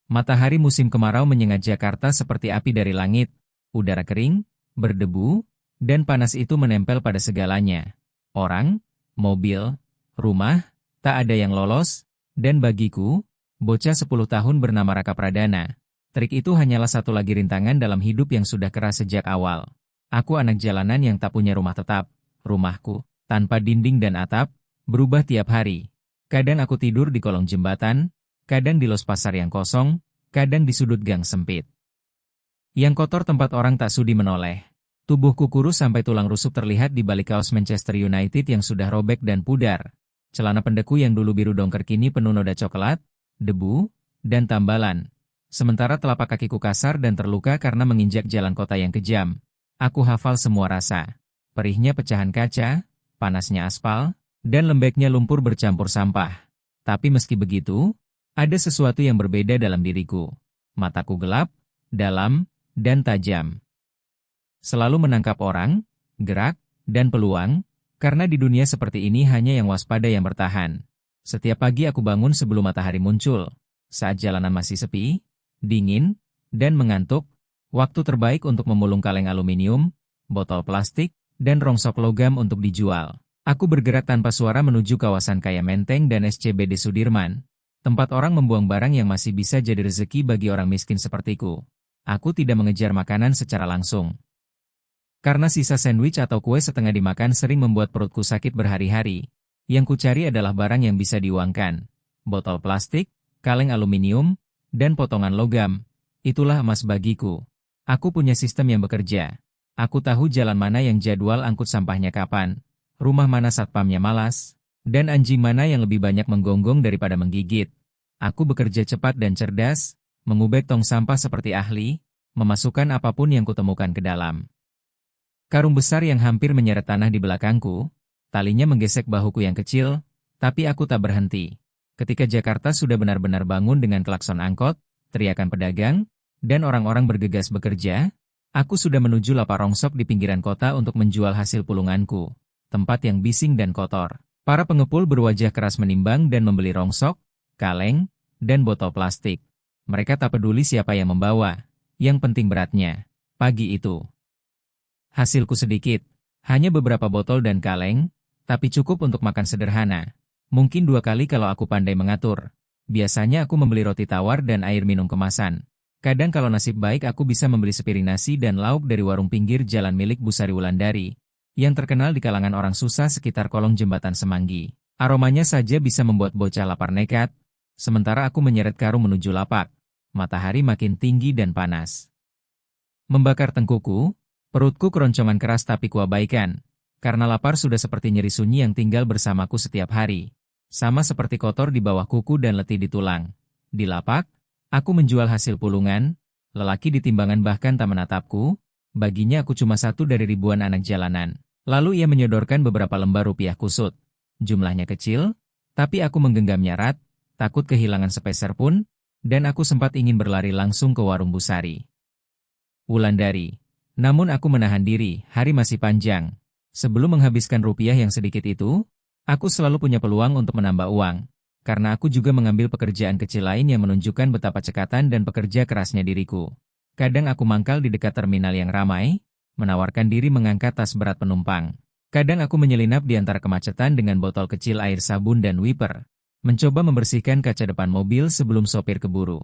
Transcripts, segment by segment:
Matahari musim kemarau menyengat Jakarta seperti api dari langit, udara kering, berdebu, dan panas itu menempel pada segalanya. Orang, mobil, rumah, tak ada yang lolos, dan bagiku, bocah 10 tahun bernama Raka Pradana, trik itu hanyalah satu lagi rintangan dalam hidup yang sudah keras sejak awal. Aku anak jalanan yang tak punya rumah tetap, rumahku, tanpa dinding dan atap, berubah tiap hari. Kadang aku tidur di kolong jembatan, kadang di los pasar yang kosong, kadang di sudut gang sempit. Yang kotor tempat orang tak sudi menoleh. Tubuhku kurus sampai tulang rusuk terlihat di balik kaos Manchester United yang sudah robek dan pudar. Celana pendekku yang dulu biru dongker kini penuh noda coklat, debu, dan tambalan. Sementara telapak kakiku kasar dan terluka karena menginjak jalan kota yang kejam. Aku hafal semua rasa. Perihnya pecahan kaca, panasnya aspal, dan lembeknya lumpur bercampur sampah. Tapi meski begitu, ada sesuatu yang berbeda dalam diriku. Mataku gelap, dalam, dan tajam. Selalu menangkap orang, gerak, dan peluang, karena di dunia seperti ini hanya yang waspada yang bertahan. Setiap pagi aku bangun sebelum matahari muncul. Saat jalanan masih sepi, dingin, dan mengantuk, waktu terbaik untuk memulung kaleng aluminium, botol plastik, dan rongsok logam untuk dijual. Aku bergerak tanpa suara menuju kawasan Kaya Menteng dan SCBD Sudirman, tempat orang membuang barang yang masih bisa jadi rezeki bagi orang miskin sepertiku. Aku tidak mengejar makanan secara langsung. Karena sisa sandwich atau kue setengah dimakan sering membuat perutku sakit berhari-hari, yang kucari adalah barang yang bisa diuangkan. Botol plastik, kaleng aluminium, dan potongan logam. Itulah emas bagiku. Aku punya sistem yang bekerja. Aku tahu jalan mana yang jadwal angkut sampahnya kapan, rumah mana satpamnya malas, dan anjing mana yang lebih banyak menggonggong daripada menggigit. Aku bekerja cepat dan cerdas, mengubek tong sampah seperti ahli, memasukkan apapun yang kutemukan ke dalam karung besar yang hampir menyeret tanah di belakangku. Talinya menggesek bahuku yang kecil, tapi aku tak berhenti. Ketika Jakarta sudah benar-benar bangun dengan klakson angkot, teriakan pedagang, dan orang-orang bergegas bekerja, aku sudah menuju lapak rongsok di pinggiran kota untuk menjual hasil pulunganku. Tempat yang bising dan kotor. Para pengepul berwajah keras menimbang dan membeli rongsok, kaleng, dan botol plastik. Mereka tak peduli siapa yang membawa. Yang penting beratnya. Pagi itu, hasilku sedikit. Hanya beberapa botol dan kaleng, tapi cukup untuk makan sederhana. Mungkin 2 kali kalau aku pandai mengatur. Biasanya aku membeli roti tawar dan air minum kemasan. Kadang kalau nasib baik aku bisa membeli sepiring nasi dan lauk dari warung pinggir jalan milik Bu Sari Wulandari, yang terkenal di kalangan orang susah sekitar kolong jembatan Semanggi. Aromanya saja bisa membuat bocah lapar nekat, sementara aku menyeret karung menuju lapak. Matahari makin tinggi dan panas membakar tengkuku, perutku keroncongan keras tapi kuabaikan. Karena lapar sudah seperti nyeri sunyi yang tinggal bersamaku setiap hari. Sama seperti kotor di bawah kuku dan letih di tulang. Di lapak, aku menjual hasil pulungan, lelaki di timbangan bahkan tak menatapku, baginya aku cuma satu dari ribuan anak jalanan. Lalu ia menyodorkan beberapa lembar rupiah kusut. Jumlahnya kecil, tapi aku menggenggamnya erat, takut kehilangan sepeser pun, dan aku sempat ingin berlari langsung ke warung Bu Sari Wulandari. Namun aku menahan diri, hari masih panjang. Sebelum menghabiskan rupiah yang sedikit itu, aku selalu punya peluang untuk menambah uang. Karena aku juga mengambil pekerjaan kecil lain yang menunjukkan betapa cekatan dan pekerja kerasnya diriku. Kadang aku mangkal di dekat terminal yang ramai, menawarkan diri mengangkat tas berat penumpang. Kadang aku menyelinap di antara kemacetan dengan botol kecil air sabun dan wiper, mencoba membersihkan kaca depan mobil sebelum sopir keburu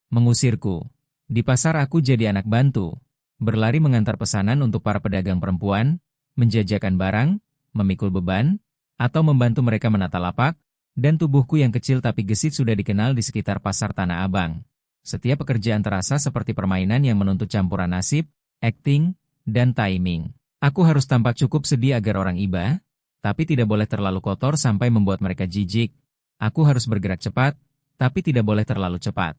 mengusirku. Di pasar aku jadi anak bantu, berlari mengantar pesanan untuk para pedagang perempuan, menjajakan barang, memikul beban, atau membantu mereka menata lapak, dan tubuhku yang kecil tapi gesit sudah dikenal di sekitar pasar Tanah Abang. Setiap pekerjaan terasa seperti permainan yang menuntut campuran nasib, acting, dan timing. Aku harus tampak cukup sedih agar orang iba, tapi tidak boleh terlalu kotor sampai membuat mereka jijik. Aku harus bergerak cepat, tapi tidak boleh terlalu cepat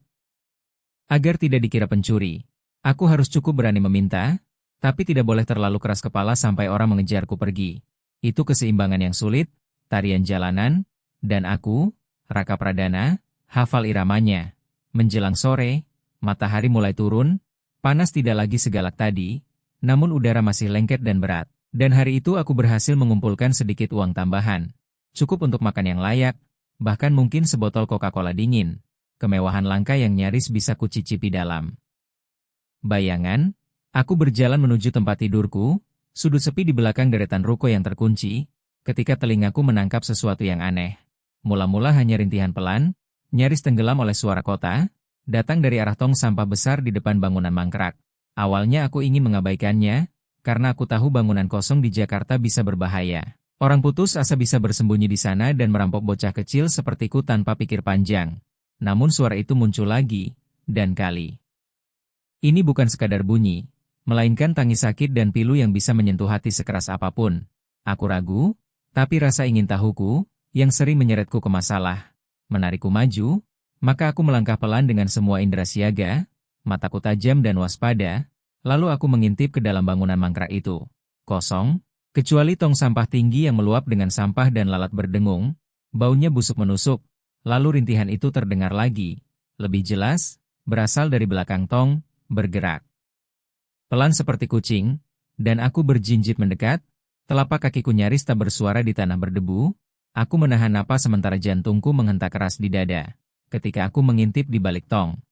agar tidak dikira pencuri. Aku harus cukup berani meminta, tapi tidak boleh terlalu keras kepala sampai orang mengejarku pergi. Itu keseimbangan yang sulit, tarian jalanan, dan aku, Raka Pradana, hafal iramanya. Menjelang sore, matahari mulai turun, panas tidak lagi segalak tadi, namun udara masih lengket dan berat. Dan hari itu aku berhasil mengumpulkan sedikit uang tambahan. Cukup untuk makan yang layak, bahkan mungkin sebotol Coca-Cola dingin. kemewahan langka yang nyaris bisa kucicipi dalam bayangan. Aku berjalan menuju tempat tidurku, sudut sepi di belakang deretan ruko yang terkunci, ketika telingaku menangkap sesuatu yang aneh. Mula-mula hanya rintihan pelan, nyaris tenggelam oleh suara kota, datang dari arah tong sampah besar di depan bangunan mangkrak. Awalnya aku ingin mengabaikannya, karena aku tahu bangunan kosong di Jakarta bisa berbahaya. Orang putus asa bisa bersembunyi di sana dan merampok bocah kecil sepertiku tanpa pikir panjang. Namun suara itu muncul lagi, dan kali ini bukan sekadar bunyi, melainkan tangis sakit dan pilu yang bisa menyentuh hati sekeras apapun. Aku ragu, tapi rasa ingin tahuku, yang sering menyeretku ke masalah, menarikku maju, maka aku melangkah pelan dengan semua indera siaga, mataku tajam dan waspada, lalu aku mengintip ke dalam bangunan mangkrak itu. Kosong, kecuali tong sampah tinggi yang meluap dengan sampah dan lalat berdengung, baunya busuk menusuk, lalu rintihan itu terdengar lagi, lebih jelas, berasal dari belakang tong, bergerak pelan seperti kucing, dan aku berjinjit mendekat, telapak kakiku nyaris tak bersuara di tanah berdebu, aku menahan napas sementara jantungku menghentak keras di dada. Ketika aku mengintip di balik tong,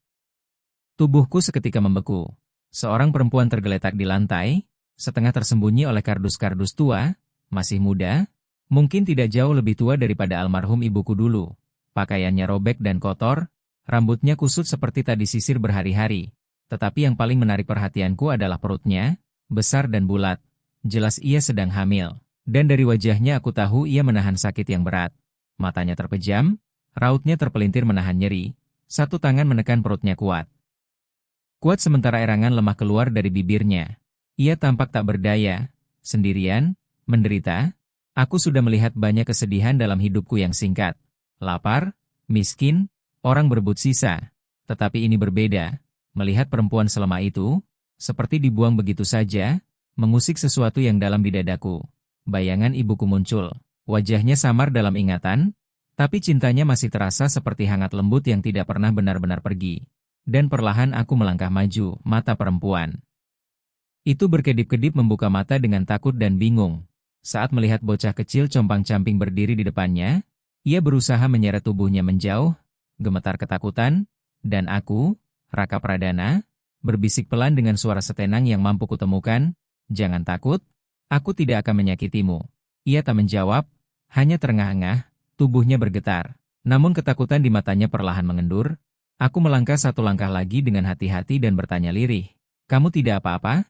tubuhku seketika membeku. Seorang perempuan tergeletak di lantai, setengah tersembunyi oleh kardus-kardus tua, masih muda, mungkin tidak jauh lebih tua daripada almarhum ibuku dulu. Pakaiannya robek dan kotor, rambutnya kusut seperti tak disisir berhari-hari. Tetapi yang paling menarik perhatianku adalah perutnya, besar dan bulat. Jelas ia sedang hamil. Dan dari wajahnya aku tahu ia menahan sakit yang berat. Matanya terpejam, rautnya terpelintir menahan nyeri. Satu tangan menekan perutnya kuat. Kuat sementara erangan lemah keluar dari bibirnya. Ia tampak tak berdaya, sendirian, menderita. Aku sudah melihat banyak kesedihan dalam hidupku yang singkat. Lapar, miskin, orang berebut sisa. Tetapi ini berbeda. Melihat perempuan selemah itu, seperti dibuang begitu saja, mengusik sesuatu yang dalam di dadaku. Bayangan ibuku muncul. Wajahnya samar dalam ingatan, tapi cintanya masih terasa seperti hangat lembut yang tidak pernah benar-benar pergi. Dan perlahan aku melangkah maju, mata perempuan itu berkedip-kedip membuka mata dengan takut dan bingung. Saat melihat bocah kecil compang-camping berdiri di depannya, ia berusaha menyeret tubuhnya menjauh, gemetar ketakutan, dan aku, Raka Pradana, berbisik pelan dengan suara setenang yang mampu kutemukan, "Jangan takut, aku tidak akan menyakitimu." Ia tak menjawab, hanya terengah-engah, tubuhnya bergetar. Namun ketakutan di matanya perlahan mengendur. Aku melangkah satu langkah lagi dengan hati-hati dan bertanya lirih, "Kamu tidak apa-apa?"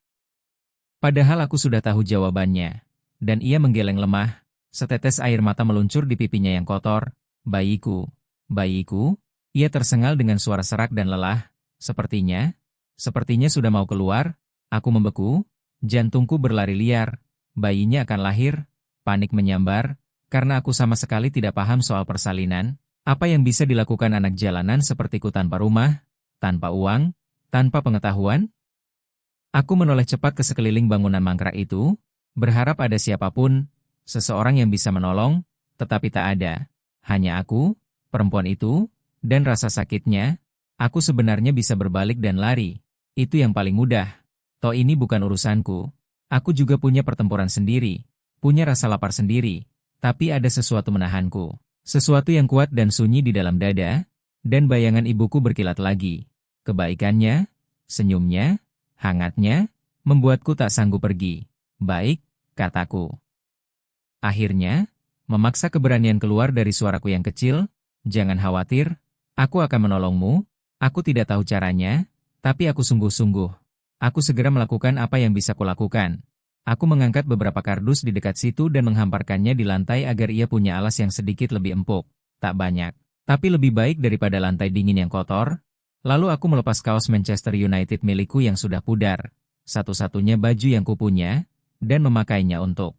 Padahal aku sudah tahu jawabannya. Dan ia menggeleng lemah, setetes air mata meluncur di pipinya yang kotor. "Bayiku, bayiku." Ia tersengal dengan suara serak dan lelah. Sepertinya sudah mau keluar. Aku membeku, jantungku berlari liar. Bayinya akan lahir, panik menyambar, karena aku sama sekali tidak paham soal persalinan. Apa yang bisa dilakukan anak jalanan sepertiku tanpa rumah, tanpa uang, tanpa pengetahuan? Aku menoleh cepat ke sekeliling bangunan mangkrak itu, berharap ada siapapun, seseorang yang bisa menolong, tetapi tak ada. Hanya aku, perempuan itu, dan rasa sakitnya. Aku sebenarnya bisa berbalik dan lari. Itu yang paling mudah. Toh ini bukan urusanku. Aku juga punya pertempuran sendiri, punya rasa lapar sendiri, tapi ada sesuatu menahanku. Sesuatu yang kuat dan sunyi di dalam dada, dan bayangan ibuku berkilat lagi. Kebaikannya, senyumnya, hangatnya, membuatku tak sanggup pergi. "Baik," kataku. Akhirnya, memaksa keberanian keluar dari suaraku yang kecil, "Jangan khawatir, aku akan menolongmu. Aku tidak tahu caranya, tapi aku sungguh-sungguh. Aku segera melakukan apa yang bisa kulakukan." Aku mengangkat beberapa kardus di dekat situ dan menghamparkannya di lantai agar ia punya alas yang sedikit lebih empuk. Tak banyak, tapi lebih baik daripada lantai dingin yang kotor. Lalu aku melepas kaos Manchester United milikku yang sudah pudar, satu-satunya baju yang kupunya, dan memakainya untuk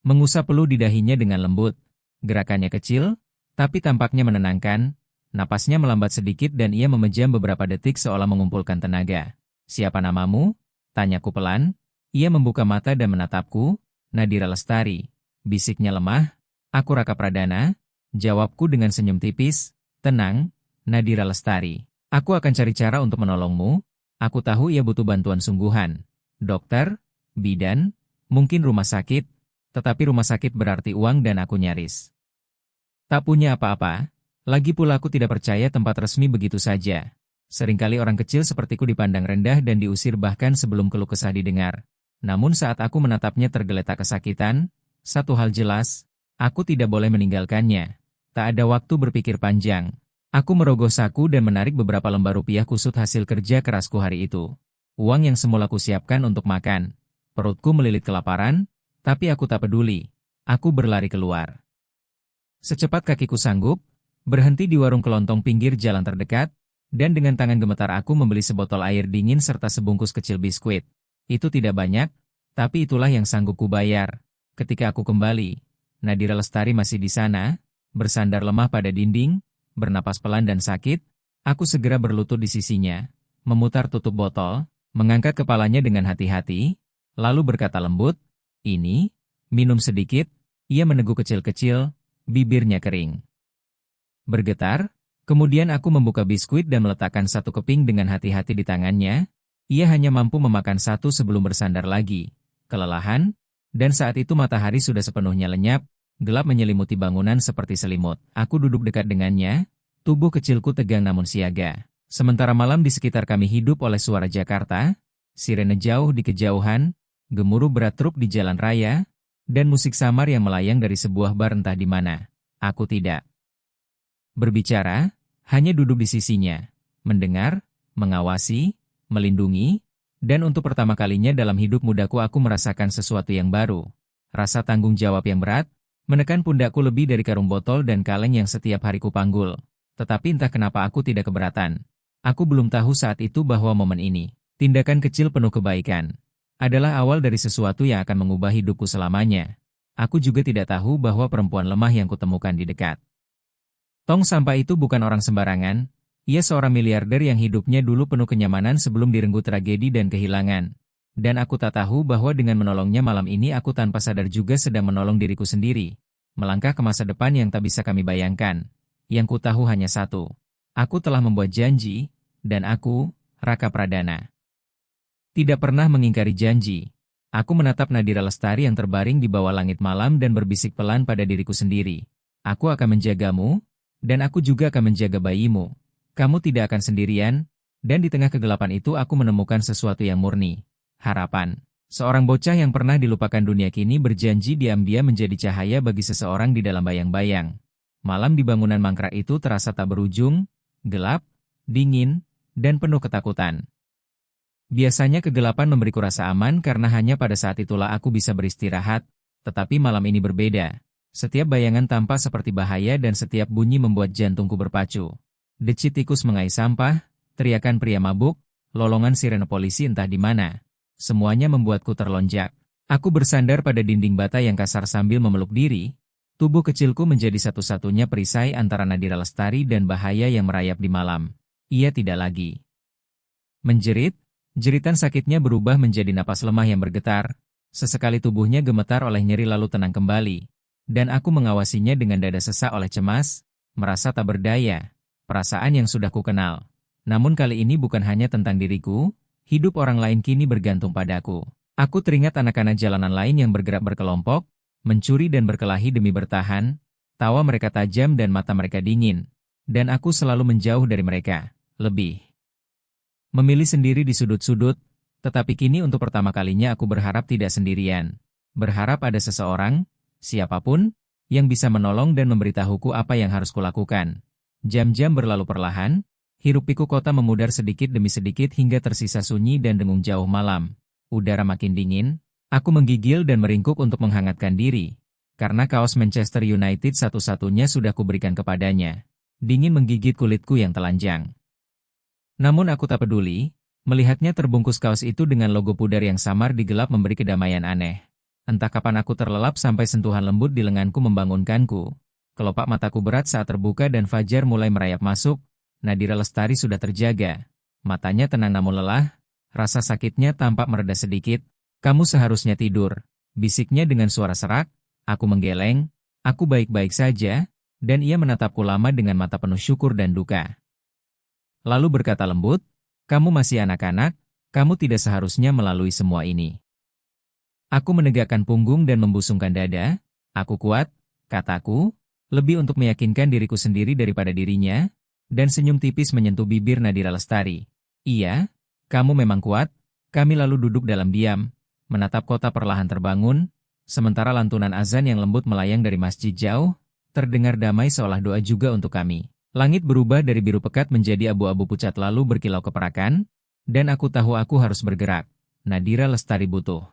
mengusap peluh di dahinya dengan lembut. Gerakannya kecil, tapi tampaknya menenangkan. Napasnya melambat sedikit dan ia memejam beberapa detik seolah mengumpulkan tenaga. "Siapa namamu?" tanyaku pelan. Ia membuka mata dan menatapku. "Nadira Lestari," bisiknya lemah. "Aku Raka Pradana," jawabku dengan senyum tipis. "Tenang, Nadira Lestari. Aku akan cari cara untuk menolongmu. Aku tahu ia butuh bantuan sungguhan. Dokter, bidan, mungkin rumah sakit, tetapi rumah sakit berarti uang dan aku nyaris tak punya apa-apa. Lagi pula aku tidak percaya tempat resmi begitu saja. Seringkali orang kecil sepertiku dipandang rendah dan diusir bahkan sebelum keluh kesah didengar. Namun saat aku menatapnya tergeletak kesakitan, satu hal jelas, aku tidak boleh meninggalkannya. Tak ada waktu berpikir panjang. Aku merogoh saku dan menarik beberapa lembar rupiah kusut hasil kerja kerasku hari itu. Uang yang semula kusiapkan untuk makan. Perutku melilit kelaparan, tapi aku tak peduli. Aku berlari keluar. Secepat kakiku sanggup, berhenti di warung kelontong pinggir jalan terdekat, dan dengan tangan gemetar aku membeli sebotol air dingin serta sebungkus kecil biskuit. Itu tidak banyak, tapi itulah yang sanggup kubayar. Ketika aku kembali, Nadira Lestari masih di sana, bersandar lemah pada dinding, bernapas pelan dan sakit. Aku segera berlutut di sisinya, memutar tutup botol, mengangkat kepalanya dengan hati-hati, lalu berkata lembut, "Ini, minum sedikit." Ia meneguk kecil-kecil, bibirnya kering. Bergetar, kemudian aku membuka biskuit dan meletakkan satu keping dengan hati-hati di tangannya. Ia hanya mampu memakan satu sebelum bersandar lagi. Kelelahan, dan saat itu matahari sudah sepenuhnya lenyap, gelap menyelimuti bangunan seperti selimut. Aku duduk dekat dengannya, tubuh kecilku tegang namun siaga. Sementara malam di sekitar kami hidup oleh suara Jakarta, sirene jauh di kejauhan, gemuruh berat truk di jalan raya, dan musik samar yang melayang dari sebuah bar entah di mana. Aku tidak berbicara, hanya duduk di sisinya, mendengar, mengawasi, melindungi, dan untuk pertama kalinya dalam hidup mudaku aku merasakan sesuatu yang baru. Rasa tanggung jawab yang berat, menekan pundakku lebih dari karung botol dan kaleng yang setiap hari kupanggul. Tetapi entah kenapa aku tidak keberatan. Aku belum tahu saat itu bahwa momen ini, tindakan kecil penuh kebaikan, adalah awal dari sesuatu yang akan mengubah hidupku selamanya. Aku juga tidak tahu bahwa perempuan lemah yang kutemukan di dekat tong sampah itu bukan orang sembarangan. Ia seorang miliarder yang hidupnya dulu penuh kenyamanan sebelum direnggut tragedi dan kehilangan. Dan aku tak tahu bahwa dengan menolongnya malam ini aku tanpa sadar juga sedang menolong diriku sendiri. Melangkah ke masa depan yang tak bisa kami bayangkan. Yang ku tahu hanya satu. Aku telah membuat janji, dan aku, Raka Pradana, tidak pernah mengingkari janji. Aku menatap Nadira Lestari yang terbaring di bawah langit malam dan berbisik pelan pada diriku sendiri. Aku akan menjagamu, dan aku juga akan menjaga bayimu. Kamu tidak akan sendirian, dan di tengah kegelapan itu aku menemukan sesuatu yang murni. Harapan. Seorang bocah yang pernah dilupakan dunia kini berjanji diam-diam menjadi cahaya bagi seseorang di dalam bayang-bayang. Malam di bangunan mangkrak itu terasa tak berujung, gelap, dingin, dan penuh ketakutan. Biasanya kegelapan memberiku rasa aman karena hanya pada saat itulah aku bisa beristirahat, tetapi malam ini berbeda. Setiap bayangan tampak seperti bahaya dan setiap bunyi membuat jantungku berpacu. Decit tikus mengais sampah, teriakan pria mabuk, lolongan sirene polisi entah di mana. Semuanya membuatku terlonjak. Aku bersandar pada dinding bata yang kasar sambil memeluk diri. Tubuh kecilku menjadi satu-satunya perisai antara Nadira Lestari dan bahaya yang merayap di malam. Ia tidak lagi menjerit. Jeritan sakitnya berubah menjadi napas lemah yang bergetar. Sesekali tubuhnya gemetar oleh nyeri lalu tenang kembali. Dan aku mengawasinya dengan dada sesak oleh cemas, merasa tak berdaya, perasaan yang sudah kukenal. Namun kali ini bukan hanya tentang diriku, hidup orang lain kini bergantung padaku. Aku teringat anak-anak jalanan lain yang bergerak berkelompok, mencuri dan berkelahi demi bertahan, tawa mereka tajam dan mata mereka dingin. Dan aku selalu menjauh dari mereka, lebih memilih sendiri di sudut-sudut, tetapi kini untuk pertama kalinya aku berharap tidak sendirian. Berharap ada seseorang, siapapun, yang bisa menolong dan memberitahuku apa yang harus kulakukan. Jam-jam berlalu perlahan, hiruk-pikuk kota memudar sedikit demi sedikit hingga tersisa sunyi dan dengung jauh malam. Udara makin dingin, aku menggigil dan meringkuk untuk menghangatkan diri. Karena kaos Manchester United satu-satunya sudah kuberikan kepadanya. Dingin menggigit kulitku yang telanjang. Namun aku tak peduli, melihatnya terbungkus kaos itu dengan logo pudar yang samar di gelap memberi kedamaian aneh. Entah kapan aku terlelap sampai sentuhan lembut di lenganku membangunkanku. Kelopak mataku berat saat terbuka dan fajar mulai merayap masuk. Nadira Lestari sudah terjaga. Matanya tenang namun lelah. Rasa sakitnya tampak mereda sedikit. "Kamu seharusnya tidur," bisiknya dengan suara serak. Aku menggeleng. "Aku baik-baik saja." Dan ia menatapku lama dengan mata penuh syukur dan duka. Lalu berkata lembut, "Kamu masih anak-anak, kamu tidak seharusnya melalui semua ini." Aku menegakkan punggung dan membusungkan dada. "Aku kuat," kataku, Lebih untuk meyakinkan diriku sendiri daripada dirinya, dan senyum tipis menyentuh bibir Nadira Lestari. Iya, kamu memang kuat. Kami lalu duduk dalam diam, menatap kota perlahan terbangun, sementara lantunan azan yang lembut melayang dari masjid jauh, terdengar damai seolah doa juga untuk kami. Langit berubah dari biru pekat menjadi abu-abu pucat lalu berkilau keperakan, dan aku tahu aku harus bergerak. Nadira Lestari butuh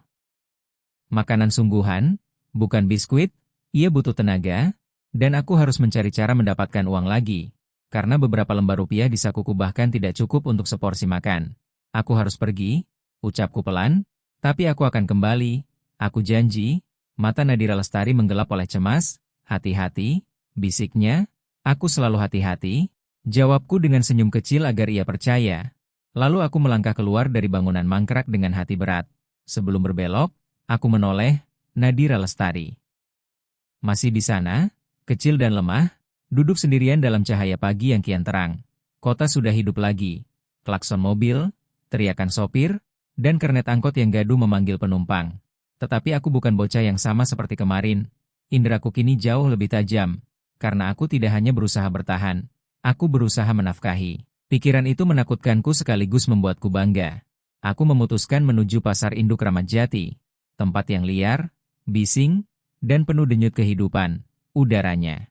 makanan sungguhan, bukan biskuit. Ia butuh tenaga, dan aku harus mencari cara mendapatkan uang lagi, karena beberapa lembar rupiah di sakuku bahkan tidak cukup untuk seporsi makan. Aku harus pergi, ucapku pelan, tapi aku akan kembali, aku janji. Mata Nadira Lestari menggelap oleh cemas. Hati-hati, bisiknya. Aku selalu hati-hati, jawabku dengan senyum kecil agar ia percaya. Lalu aku melangkah keluar dari bangunan mangkrak dengan hati berat. Sebelum berbelok, aku menoleh, Nadira Lestari masih di sana, kecil dan lemah, duduk sendirian dalam cahaya pagi yang kian terang. Kota sudah hidup lagi. Klakson mobil, teriakan sopir, dan kernet angkot yang gaduh memanggil penumpang. Tetapi aku bukan bocah yang sama seperti kemarin. Inderaku kini jauh lebih tajam. Karena aku tidak hanya berusaha bertahan, aku berusaha menafkahi. Pikiran itu menakutkanku sekaligus membuatku bangga. Aku memutuskan menuju pasar induk Ramat Jati. Tempat yang liar, bising, dan penuh denyut kehidupan. Udaranya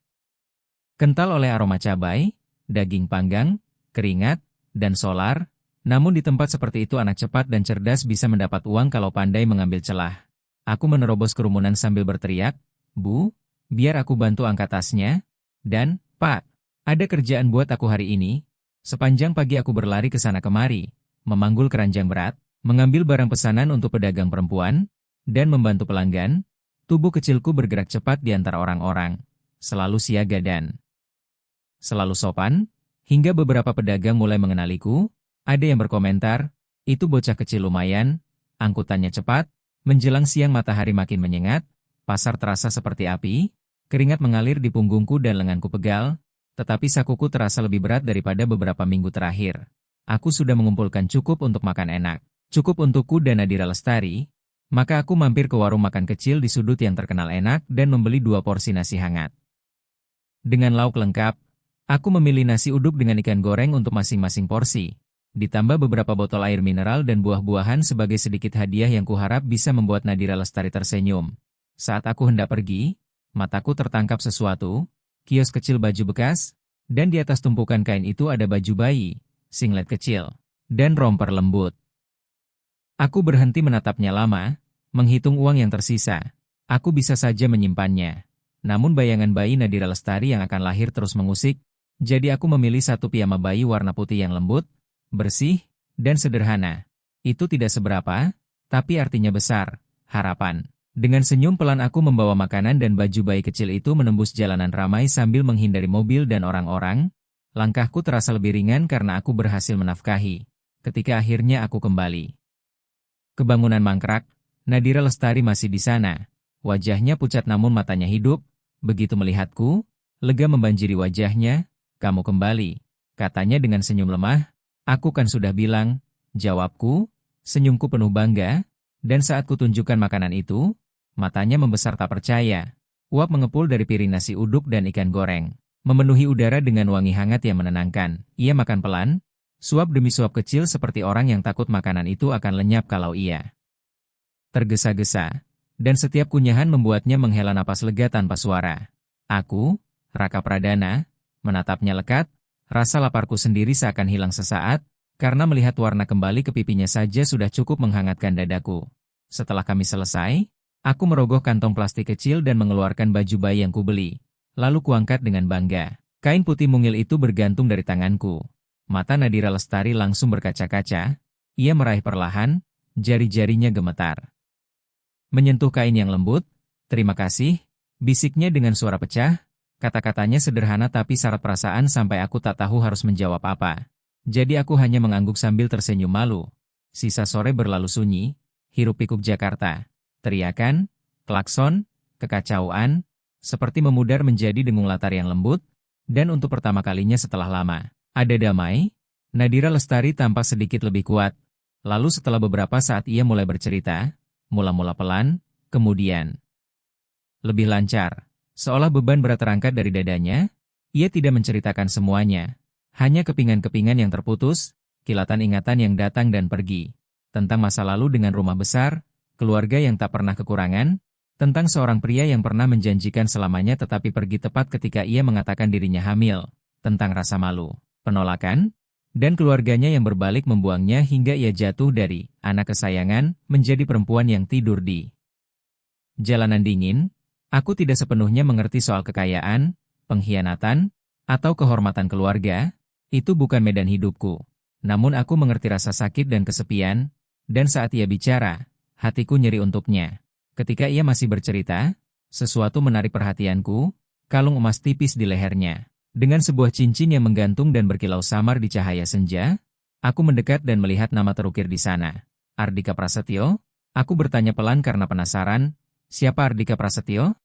kental oleh aroma cabai, daging panggang, keringat, dan solar. Namun di tempat seperti itu anak cepat dan cerdas bisa mendapat uang kalau pandai mengambil celah. Aku menerobos kerumunan sambil berteriak, "Bu, biar aku bantu angkat tasnya." Dan, "Pak, ada kerjaan buat aku hari ini." Sepanjang pagi aku berlari ke sana kemari, memanggul keranjang berat, mengambil barang pesanan untuk pedagang perempuan, dan membantu pelanggan. Tubuh kecilku bergerak cepat di antara orang-orang, selalu siaga dan selalu sopan, hingga beberapa pedagang mulai mengenaliku. Ada yang berkomentar, "Itu bocah kecil lumayan, angkutannya cepat." Menjelang siang matahari makin menyengat, pasar terasa seperti api, keringat mengalir di punggungku dan lenganku pegal, tetapi sakuku terasa lebih berat daripada beberapa minggu terakhir. Aku sudah mengumpulkan cukup untuk makan enak, cukup untukku dan Nadira Lestari, maka aku mampir ke warung makan kecil di sudut yang terkenal enak dan membeli 2 porsi nasi hangat. Dengan lauk lengkap, aku memilih nasi uduk dengan ikan goreng untuk masing-masing porsi, ditambah beberapa botol air mineral dan buah-buahan sebagai sedikit hadiah yang kuharap bisa membuat Nadira Lestari tersenyum. Saat aku hendak pergi, mataku tertangkap sesuatu, kios kecil baju bekas, dan di atas tumpukan kain itu ada baju bayi, singlet kecil, dan romper lembut. Aku berhenti menatapnya lama, menghitung uang yang tersisa. Aku bisa saja menyimpannya. Namun bayangan bayi Nadira Lestari yang akan lahir terus mengusik, jadi aku memilih satu piyama bayi warna putih yang lembut, bersih, dan sederhana. Itu tidak seberapa, tapi artinya besar, harapan. Dengan senyum pelan aku membawa makanan dan baju bayi kecil itu menembus jalanan ramai sambil menghindari mobil dan orang-orang. Langkahku terasa lebih ringan karena aku berhasil menafkahi. Ketika akhirnya aku kembali ke bangunan mangkrak, Nadira Lestari masih di sana. Wajahnya pucat namun matanya hidup. Begitu melihatku, lega membanjiri wajahnya. "Kamu kembali," katanya dengan senyum lemah. "Aku kan sudah bilang," jawabku, senyumku penuh bangga. Dan saat kutunjukkan makanan itu, matanya membesar tak percaya. Uap mengepul dari piring nasi uduk dan ikan goreng, memenuhi udara dengan wangi hangat yang menenangkan. Ia makan pelan, suap demi suap kecil seperti orang yang takut makanan itu akan lenyap kalau ia tergesa-gesa. Dan setiap kunyahan membuatnya menghela napas lega tanpa suara. Aku, Raka Pradana, menatapnya lekat, rasa laparku sendiri seakan hilang sesaat, karena melihat warna kembali ke pipinya saja sudah cukup menghangatkan dadaku. Setelah kami selesai, aku merogoh kantong plastik kecil dan mengeluarkan baju bayi yang kubeli. Lalu kuangkat dengan bangga. Kain putih mungil itu bergantung dari tanganku. Mata Nadira Lestari langsung berkaca-kaca. Ia meraih perlahan, jari-jarinya gemetar menyentuh kain yang lembut. "Terima kasih," bisiknya dengan suara pecah. Kata-katanya sederhana tapi syarat perasaan sampai aku tak tahu harus menjawab apa. Jadi aku hanya mengangguk sambil tersenyum malu. Sisa sore berlalu sunyi, hiruk-pikuk Jakarta. Teriakan, klakson, kekacauan, seperti memudar menjadi dengung latar yang lembut, dan untuk pertama kalinya setelah lama, ada damai. Nadira Lestari tampak sedikit lebih kuat. Lalu setelah beberapa saat ia mulai bercerita, mula-mula pelan, kemudian lebih lancar. Seolah beban berat terangkat dari dadanya, ia tidak menceritakan semuanya. Hanya kepingan-kepingan yang terputus, kilatan ingatan yang datang dan pergi. Tentang masa lalu dengan rumah besar, keluarga yang tak pernah kekurangan, tentang seorang pria yang pernah menjanjikan selamanya tetapi pergi tepat ketika ia mengatakan dirinya hamil, tentang rasa malu, penolakan, dan keluarganya yang berbalik membuangnya hingga ia jatuh dari anak kesayangan menjadi perempuan yang tidur di jalanan dingin. Aku tidak sepenuhnya mengerti soal kekayaan, pengkhianatan, atau kehormatan keluarga. Itu bukan medan hidupku. Namun aku mengerti rasa sakit dan kesepian, dan saat ia bicara, hatiku nyeri untuknya. Ketika ia masih bercerita, sesuatu menarik perhatianku, kalung emas tipis di lehernya. Dengan sebuah cincin yang menggantung dan berkilau samar di cahaya senja, aku mendekat dan melihat nama terukir di sana. Ardika Prasetyo? Aku bertanya pelan karena penasaran. Siapa Ardika Prasetyo?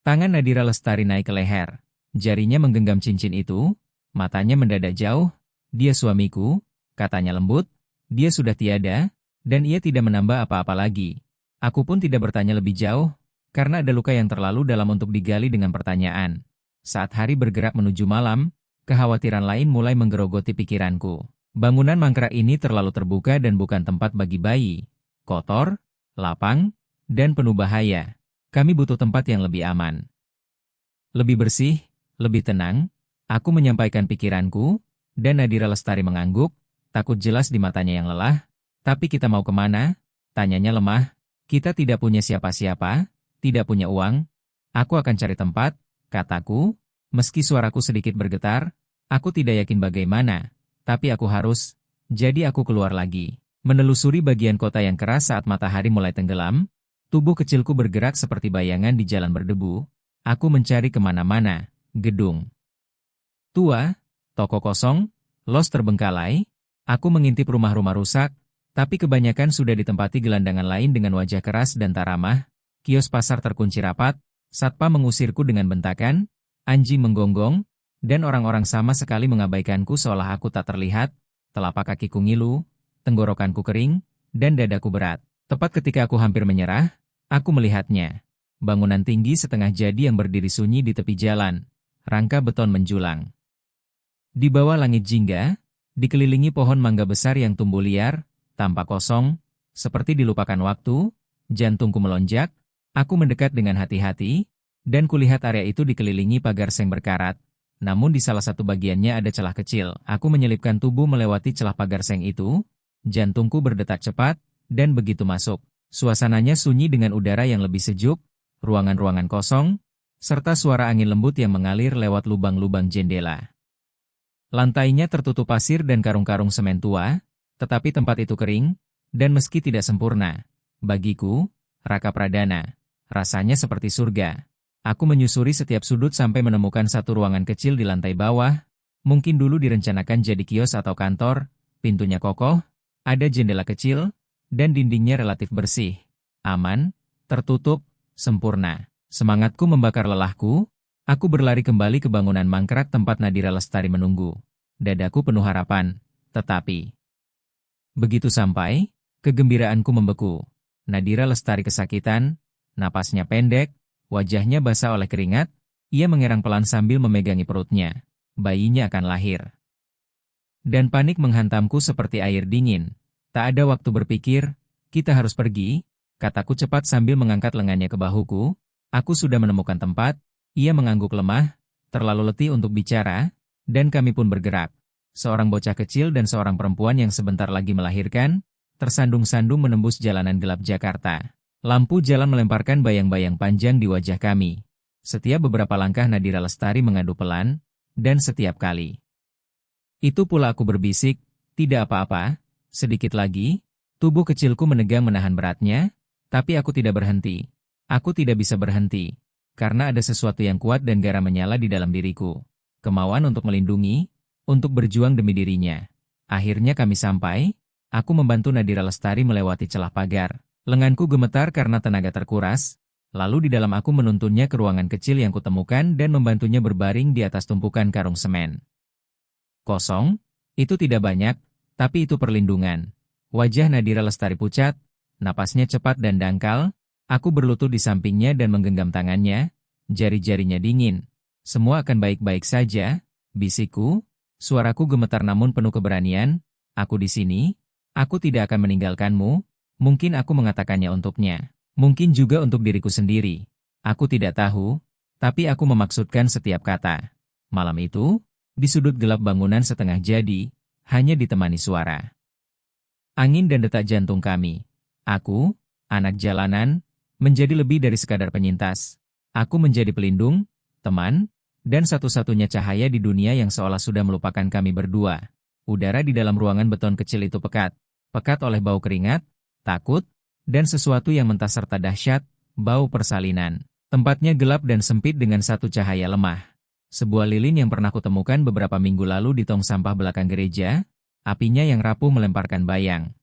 Tangan Nadira Lestari naik ke leher. Jarinya menggenggam cincin itu, matanya mendadak jauh. Dia suamiku, katanya lembut. Dia sudah tiada, dan ia tidak menambah apa-apa lagi. Aku pun tidak bertanya lebih jauh, karena ada luka yang terlalu dalam untuk digali dengan pertanyaan. Saat hari bergerak menuju malam, kekhawatiran lain mulai menggerogoti pikiranku. Bangunan mangkrak ini terlalu terbuka dan bukan tempat bagi bayi. Kotor, lapang, dan penuh bahaya. Kami butuh tempat yang lebih aman. Lebih bersih, lebih tenang. Aku menyampaikan pikiranku, dan Nadira Lestari mengangguk, takut jelas di matanya yang lelah. Tapi kita mau kemana? Tanyanya lemah. Kita tidak punya siapa-siapa, tidak punya uang. Aku akan cari tempat, kataku. Meski suaraku sedikit bergetar, aku tidak yakin bagaimana. Tapi aku harus. Jadi aku keluar lagi. Menelusuri bagian kota yang keras saat matahari mulai tenggelam. Tubuh kecilku bergerak seperti bayangan di jalan berdebu. Aku mencari kemana-mana, gedung tua, toko kosong, los terbengkalai. Aku mengintip rumah-rumah rusak, tapi kebanyakan sudah ditempati gelandangan lain dengan wajah keras dan tak ramah. Kios pasar terkunci rapat, satpam mengusirku dengan bentakan, anjing menggonggong, dan orang-orang sama sekali mengabaikanku seolah aku tak terlihat. Telapak kakiku ngilu, tenggorokanku kering, dan dadaku berat. Tepat ketika aku hampir menyerah, aku melihatnya. Bangunan tinggi setengah jadi yang berdiri sunyi di tepi jalan. Rangka beton menjulang. Di bawah langit jingga, dikelilingi pohon mangga besar yang tumbuh liar, tampak kosong, seperti dilupakan waktu. Jantungku melonjak, aku mendekat dengan hati-hati, dan kulihat area itu dikelilingi pagar seng berkarat. Namun di salah satu bagiannya ada celah kecil. Aku menyelipkan tubuh melewati celah pagar seng itu. Jantungku berdetak cepat, dan begitu masuk, suasananya sunyi dengan udara yang lebih sejuk, ruangan-ruangan kosong, serta suara angin lembut yang mengalir lewat lubang-lubang jendela. Lantainya tertutup pasir dan karung-karung semen tua, tetapi tempat itu kering, dan meski tidak sempurna, bagiku, Raka Pradana, rasanya seperti surga. Aku menyusuri setiap sudut sampai menemukan satu ruangan kecil di lantai bawah, mungkin dulu direncanakan jadi kios atau kantor, pintunya kokoh, ada jendela kecil, dan dindingnya relatif bersih, aman, tertutup, sempurna. Semangatku membakar lelahku, aku berlari kembali ke bangunan mangkrak tempat Nadira Lestari menunggu. Dadaku penuh harapan, tetapi begitu sampai, kegembiraanku membeku. Nadira Lestari kesakitan, napasnya pendek, wajahnya basah oleh keringat, ia mengerang pelan sambil memegangi perutnya. Bayinya akan lahir. Dan panik menghantamku seperti air dingin. Tak ada waktu berpikir, kita harus pergi, kataku cepat sambil mengangkat lengannya ke bahuku. Aku sudah menemukan tempat, ia mengangguk lemah, terlalu letih untuk bicara, dan kami pun bergerak. Seorang bocah kecil dan seorang perempuan yang sebentar lagi melahirkan, tersandung-sandung menembus jalanan gelap Jakarta. Lampu jalan melemparkan bayang-bayang panjang di wajah kami. Setiap beberapa langkah Nadira Lestari mengadu pelan, dan setiap kali itu pula aku berbisik, tidak apa-apa, sedikit lagi, tubuh kecilku menegang menahan beratnya, tapi aku tidak berhenti. Aku tidak bisa berhenti, karena ada sesuatu yang kuat dan garam menyala di dalam diriku. Kemauan untuk melindungi, untuk berjuang demi dirinya. Akhirnya kami sampai, aku membantu Nadira Lestari melewati celah pagar. Lenganku gemetar karena tenaga terkuras, lalu di dalam aku menuntunnya ke ruangan kecil yang kutemukan dan membantunya berbaring di atas tumpukan karung semen. Kosong, itu tidak banyak, tapi itu perlindungan. Wajah Nadira Lestari pucat, napasnya cepat dan dangkal, aku berlutut di sampingnya dan menggenggam tangannya, jari-jarinya dingin. Semua akan baik-baik saja, bisikku. Suaraku gemetar namun penuh keberanian. Aku di sini. Aku tidak akan meninggalkanmu. Mungkin aku mengatakannya untuknya. Mungkin juga untuk diriku sendiri. Aku tidak tahu, tapi aku memaksudkan setiap kata. Malam itu, di sudut gelap bangunan setengah jadi, hanya ditemani suara angin dan detak jantung kami. Aku, anak jalanan, menjadi lebih dari sekadar penyintas. Aku menjadi pelindung, teman, dan satu-satunya cahaya di dunia yang seolah sudah melupakan kami berdua. Udara di dalam ruangan beton kecil itu pekat. Pekat oleh bau keringat, takut, dan sesuatu yang mentah serta dahsyat, bau persalinan. Tempatnya gelap dan sempit dengan satu cahaya lemah. Sebuah lilin yang pernah kutemukan beberapa minggu lalu di tong sampah belakang gereja, apinya yang rapuh melemparkan bayang.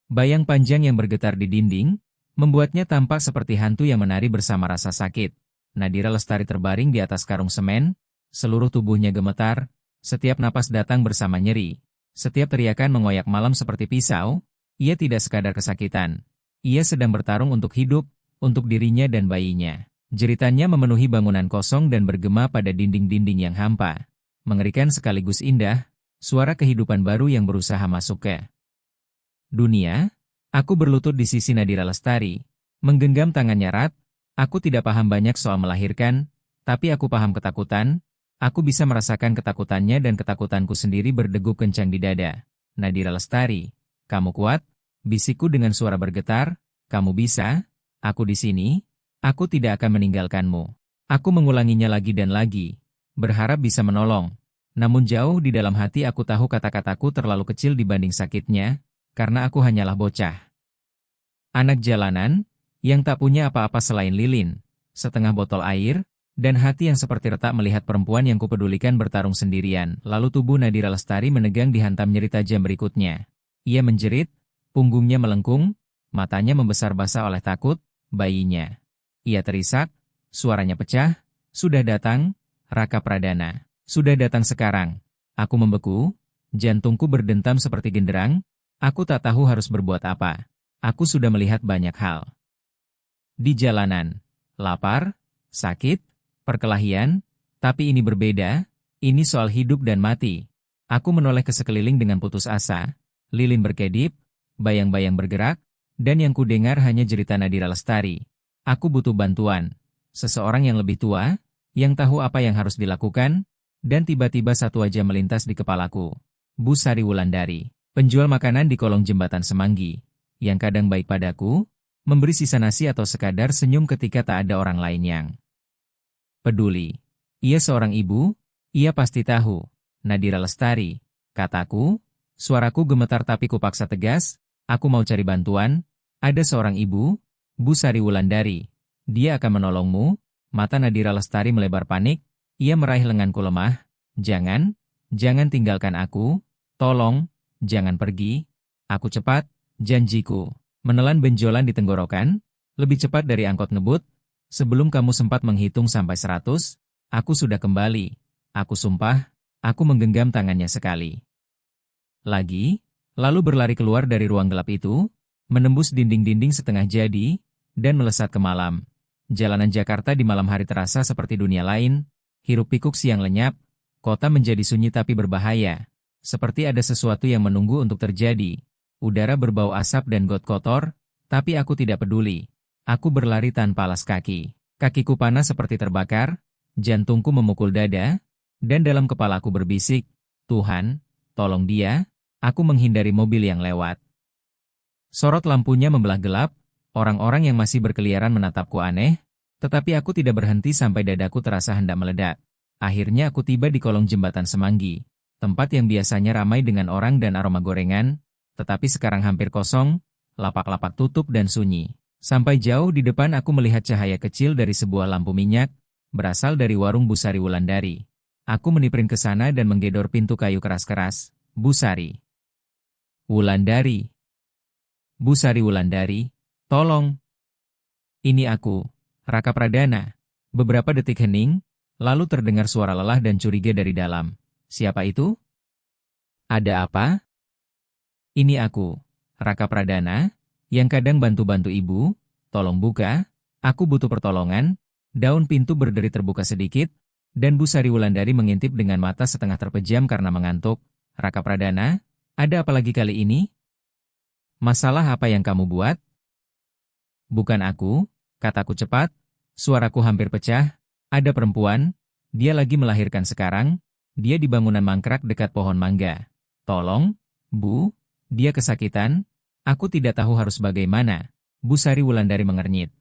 Bayang panjang yang bergetar di dinding, membuatnya tampak seperti hantu yang menari bersama rasa sakit. Nadira Lestari terbaring di atas karung semen, seluruh tubuhnya gemetar, setiap napas datang bersama nyeri. Setiap teriakan mengoyak malam seperti pisau, ia tidak sekadar kesakitan. Ia sedang bertarung untuk hidup, untuk dirinya dan bayinya. Jeritannya memenuhi bangunan kosong dan bergema pada dinding-dinding yang hampa. Mengerikan sekaligus indah, suara kehidupan baru yang berusaha masuk ke dunia. Aku berlutut di sisi Nadira Lestari, menggenggam tangannya erat. Aku tidak paham banyak soal melahirkan, tapi aku paham ketakutan. Aku bisa merasakan ketakutannya dan ketakutanku sendiri berdegup kencang di dada. Nadira Lestari, kamu kuat? Bisikku dengan suara bergetar. Kamu bisa? Aku di sini. Aku tidak akan meninggalkanmu. Aku mengulanginya lagi dan lagi, berharap bisa menolong. Namun jauh di dalam hati aku tahu kata-kataku terlalu kecil dibanding sakitnya, karena aku hanyalah bocah. Anak jalanan, yang tak punya apa-apa selain lilin, setengah botol air, dan hati yang seperti retak melihat perempuan yang kupedulikan bertarung sendirian. Lalu tubuh Nadira Lestari menegang dihantam nyeri tajam berikutnya. Ia menjerit, punggungnya melengkung, matanya membesar basah oleh takut, bayinya. Ia terisak, suaranya pecah, sudah datang, Raka Pradana. Sudah datang sekarang. Aku membeku, jantungku berdentam seperti genderang, aku tak tahu harus berbuat apa. Aku sudah melihat banyak hal. Di jalanan, lapar, sakit, perkelahian, tapi ini berbeda, ini soal hidup dan mati. Aku menoleh ke sekeliling dengan putus asa, lilin berkedip, bayang-bayang bergerak, dan yang kudengar hanya cerita Nadira Lestari. Aku butuh bantuan, seseorang yang lebih tua, yang tahu apa yang harus dilakukan. Dan tiba-tiba satu wajah melintas di kepalaku. Bu Sari Wulandari, penjual makanan di kolong jembatan Semanggi, yang kadang baik padaku, memberi sisa nasi atau sekadar senyum ketika tak ada orang lain yang peduli. Ia seorang ibu, ia pasti tahu. Nadira Lestari, kataku, suaraku gemetar tapi kupaksa tegas, aku mau cari bantuan, ada seorang ibu, Bu Sari Wulandari, dia akan menolongmu. Mata Nadira Lestari melebar panik. Ia meraih lenganku lemah. Jangan tinggalkan aku. Tolong, jangan pergi. Aku cepat, janjiku. Menelan benjolan di tenggorokan, lebih cepat dari angkot ngebut. Sebelum kamu sempat menghitung sampai 100, aku sudah kembali. Aku sumpah, aku menggenggam tangannya sekali lagi, lalu berlari keluar dari ruang gelap itu, menembus dinding-dinding setengah jadi, dan melesat ke malam. Jalanan Jakarta di malam hari terasa seperti dunia lain. Hiruk-pikuk siang lenyap, kota menjadi sunyi tapi berbahaya. Seperti ada sesuatu yang menunggu untuk terjadi. Udara berbau asap dan got kotor, tapi aku tidak peduli. Aku berlari tanpa alas kaki. Kakiku panas seperti terbakar, jantungku memukul dada, dan dalam kepalaku berbisik, Tuhan, tolong dia. Aku menghindari mobil yang lewat. Sorot lampunya membelah gelap, orang-orang yang masih berkeliaran menatapku aneh, tetapi aku tidak berhenti sampai dadaku terasa hendak meledak. Akhirnya aku tiba di kolong jembatan Semanggi, tempat yang biasanya ramai dengan orang dan aroma gorengan, tetapi sekarang hampir kosong, lapak-lapak tutup dan sunyi. Sampai jauh di depan aku melihat cahaya kecil dari sebuah lampu minyak, berasal dari warung Bu Sari Wulandari. Aku meniprin ke sana dan menggedor pintu kayu keras-keras. Bu Sari Wulandari. Bu Sari Wulandari, tolong. Ini aku. Raka Pradana. Beberapa detik hening, lalu terdengar suara lelah dan curiga dari dalam. Siapa itu? Ada apa? Ini aku, Raka Pradana, yang kadang bantu-bantu ibu. Tolong buka, aku butuh pertolongan. Daun pintu berderi terbuka sedikit, dan Bu Sari Wulandari mengintip dengan mata setengah terpejam karena mengantuk. Raka Pradana, ada apa lagi kali ini? Masalah apa yang kamu buat? Bukan aku, kataku cepat. Suaraku hampir pecah. Ada perempuan, dia lagi melahirkan sekarang. Dia di bangunan mangkrak dekat pohon mangga. Tolong, Bu, dia kesakitan. Aku tidak tahu harus bagaimana. Bu Sari Wulandari mengernyit.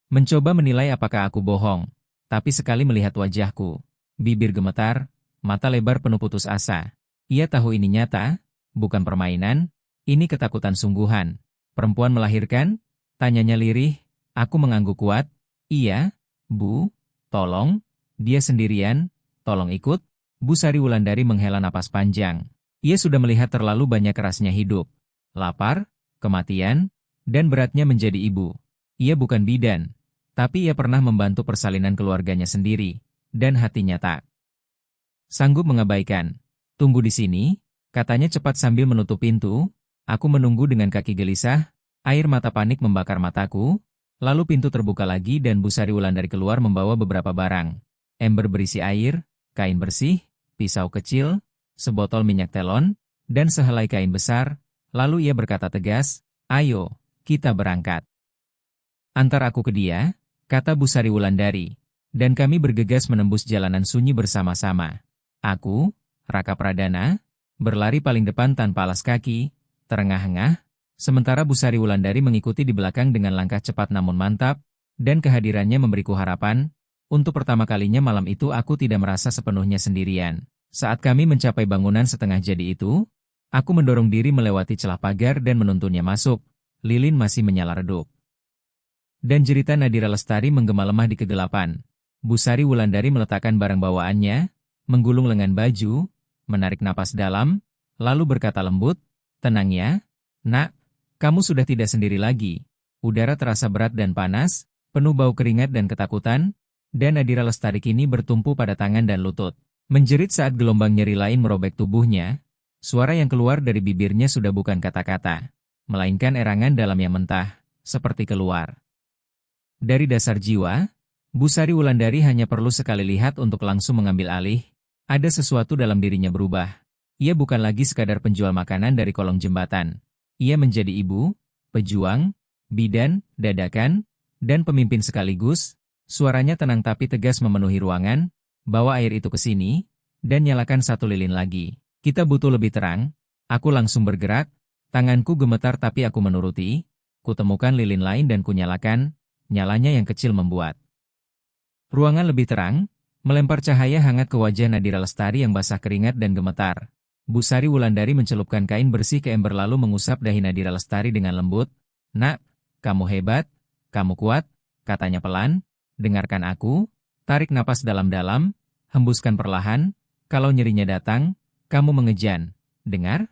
Mencoba menilai apakah aku bohong, tapi sekali melihat wajahku, bibir gemetar, mata lebar penuh putus asa. Ia tahu ini nyata, bukan permainan, ini ketakutan sungguhan. Perempuan melahirkan? Tanyanya lirih. Aku mengangguk kuat. Iya, Bu, tolong, dia sendirian, tolong ikut. Bu Sari Wulandari menghela napas panjang. Ia sudah melihat terlalu banyak kerasnya hidup. Lapar, kematian, dan beratnya menjadi ibu. Ia bukan bidan. Tapi ia pernah membantu persalinan keluarganya sendiri, dan hatinya tak sanggup mengabaikan. Tunggu di sini, katanya cepat sambil menutup pintu. Aku menunggu dengan kaki gelisah, air mata panik membakar mataku, lalu pintu terbuka lagi dan Bu Sari Wulandari keluar membawa beberapa barang. Ember berisi air, kain bersih, pisau kecil, sebotol minyak telon, dan sehelai kain besar. Lalu ia berkata tegas, "Ayo, kita berangkat." Antar aku ke dia, kata Bu Sari Wulandari, dan kami bergegas menembus jalanan sunyi bersama-sama. Aku, Raka Pradana, berlari paling depan tanpa alas kaki, terengah-engah, sementara Bu Sari Wulandari mengikuti di belakang dengan langkah cepat namun mantap, dan kehadirannya memberiku harapan. Untuk pertama kalinya malam itu aku tidak merasa sepenuhnya sendirian. Saat kami mencapai bangunan setengah jadi itu, aku mendorong diri melewati celah pagar dan menuntunnya masuk. Lilin masih menyala redup. Dan jerita Nadira Lestari menggema lemah di kegelapan. Bu Sari Wulandari meletakkan barang bawaannya, menggulung lengan baju, menarik napas dalam, lalu berkata lembut, "Tenang ya, Nak, kamu sudah tidak sendiri lagi." Udara terasa berat dan panas, penuh bau keringat dan ketakutan, dan Nadira Lestari kini bertumpu pada tangan dan lutut. Menjerit saat gelombang nyeri lain merobek tubuhnya, suara yang keluar dari bibirnya sudah bukan kata-kata, melainkan erangan dalam yang mentah, seperti keluar dari dasar jiwa. Bu Sari Wulandari hanya perlu sekali lihat untuk langsung mengambil alih. Ada sesuatu dalam dirinya berubah. Ia bukan lagi sekadar penjual makanan dari kolong jembatan. Ia menjadi ibu, pejuang, bidan, dadakan, dan pemimpin sekaligus. Suaranya tenang tapi tegas memenuhi ruangan. Bawa air itu ke sini, dan nyalakan satu lilin lagi. Kita butuh lebih terang. Aku langsung bergerak. Tanganku gemetar tapi aku menuruti. Kutemukan lilin lain dan kunyalakan. Nyalanya yang kecil membuat ruangan lebih terang, melempar cahaya hangat ke wajah Nadira Lestari yang basah keringat dan gemetar. Bu Sari Wulandari mencelupkan kain bersih ke ember lalu mengusap dahi Nadira Lestari dengan lembut. "Nak, kamu hebat, kamu kuat," katanya pelan. "Dengarkan aku, tarik napas dalam-dalam, hembuskan perlahan, kalau nyerinya datang, kamu mengejan. Dengar?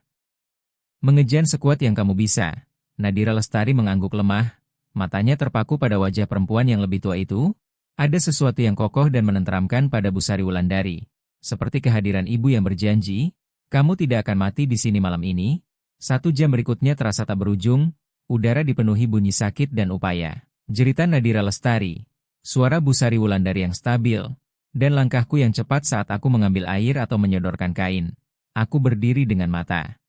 Mengejan sekuat yang kamu bisa." Nadira Lestari mengangguk lemah. Matanya terpaku pada wajah perempuan yang lebih tua itu. Ada sesuatu yang kokoh dan menenteramkan pada Bu Sari Wulandari. Seperti kehadiran ibu yang berjanji, "Kamu tidak akan mati di sini malam ini." 1 jam berikutnya terasa tak berujung, udara dipenuhi bunyi sakit dan upaya. Jeritan Nadira Lestari, suara Bu Sari Wulandari yang stabil, dan langkahku yang cepat saat aku mengambil air atau menyodorkan kain. Aku berdiri dengan mata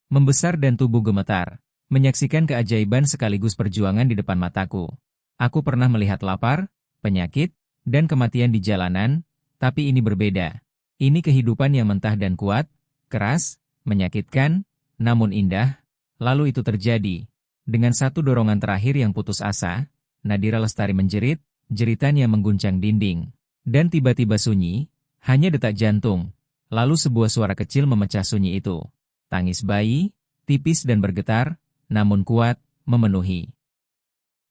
membesar dan tubuh gemetar, menyaksikan keajaiban sekaligus perjuangan di depan mataku. Aku pernah melihat lapar, penyakit, dan kematian di jalanan, tapi ini berbeda. Ini kehidupan yang mentah dan kuat, keras, menyakitkan, namun indah. Lalu itu terjadi. Dengan satu dorongan terakhir yang putus asa, Nadira Lestari menjerit, jeritan yang mengguncang dinding. Dan tiba-tiba sunyi, hanya detak jantung. Lalu sebuah suara kecil memecah sunyi itu. Tangis bayi, tipis dan bergetar, namun kuat, memenuhi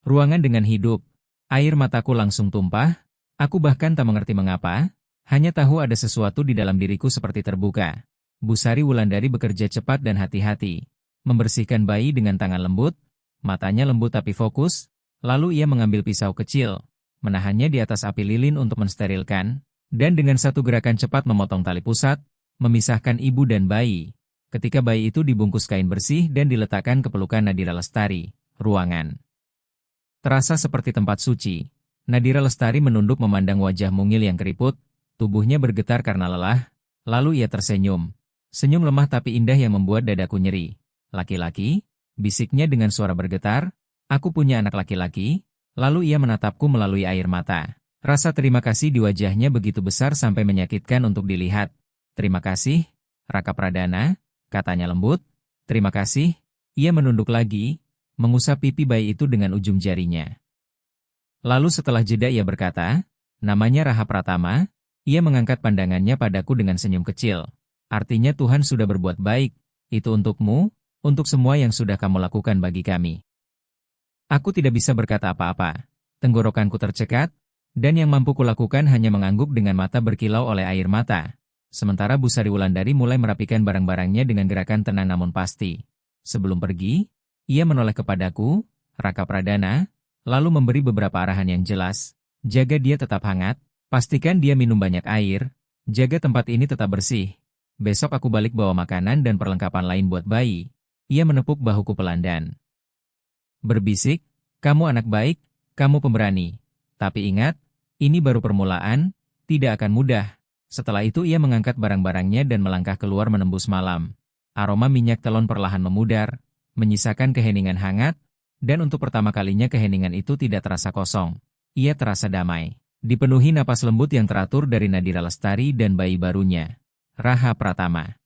ruangan dengan hidup. Air mataku langsung tumpah. Aku bahkan tak mengerti mengapa, hanya tahu ada sesuatu di dalam diriku seperti terbuka. Bu Sari Wulandari bekerja cepat dan hati-hati, membersihkan bayi dengan tangan lembut, matanya lembut tapi fokus, lalu ia mengambil pisau kecil, menahannya di atas api lilin untuk mensterilkan, dan dengan satu gerakan cepat memotong tali pusat, memisahkan ibu dan bayi. Ketika bayi itu dibungkus kain bersih dan diletakkan ke pelukan Nadira Lestari, ruangan terasa seperti tempat suci. Nadira Lestari menunduk memandang wajah mungil yang keriput, tubuhnya bergetar karena lelah, lalu ia tersenyum. Senyum lemah tapi indah yang membuat dadaku nyeri. Laki-laki, bisiknya dengan suara bergetar, aku punya anak laki-laki, lalu ia menatapku melalui air mata. Rasa terima kasih di wajahnya begitu besar sampai menyakitkan untuk dilihat. Terima kasih, Raka Pradana, katanya lembut. Terima kasih. Ia menunduk lagi, mengusap pipi bayi itu dengan ujung jarinya. Lalu setelah jeda ia berkata, namanya Raha Pratama. Ia mengangkat pandangannya padaku dengan senyum kecil. Artinya Tuhan sudah berbuat baik. Itu untukmu, untuk semua yang sudah kamu lakukan bagi kami. Aku tidak bisa berkata apa-apa. Tenggorokanku tercekat, dan yang mampu kulakukan hanya mengangguk dengan mata berkilau oleh air mata. Sementara Bu Sari Wulandari mulai merapikan barang-barangnya dengan gerakan tenang namun pasti. Sebelum pergi, ia menoleh kepadaku, Raka Pradana, lalu memberi beberapa arahan yang jelas. Jaga dia tetap hangat, pastikan dia minum banyak air, jaga tempat ini tetap bersih. Besok aku balik bawa makanan dan perlengkapan lain buat bayi. Ia menepuk bahuku pelan. Berbisik, kamu anak baik, kamu pemberani. Tapi ingat, ini baru permulaan, tidak akan mudah. Setelah itu ia mengangkat barang-barangnya dan melangkah keluar menembus malam. Aroma minyak telon perlahan memudar, menyisakan keheningan hangat, dan untuk pertama kalinya keheningan itu tidak terasa kosong. Ia terasa damai. Dipenuhi napas lembut yang teratur dari Nadira Lestari dan bayi barunya, Raha Pratama.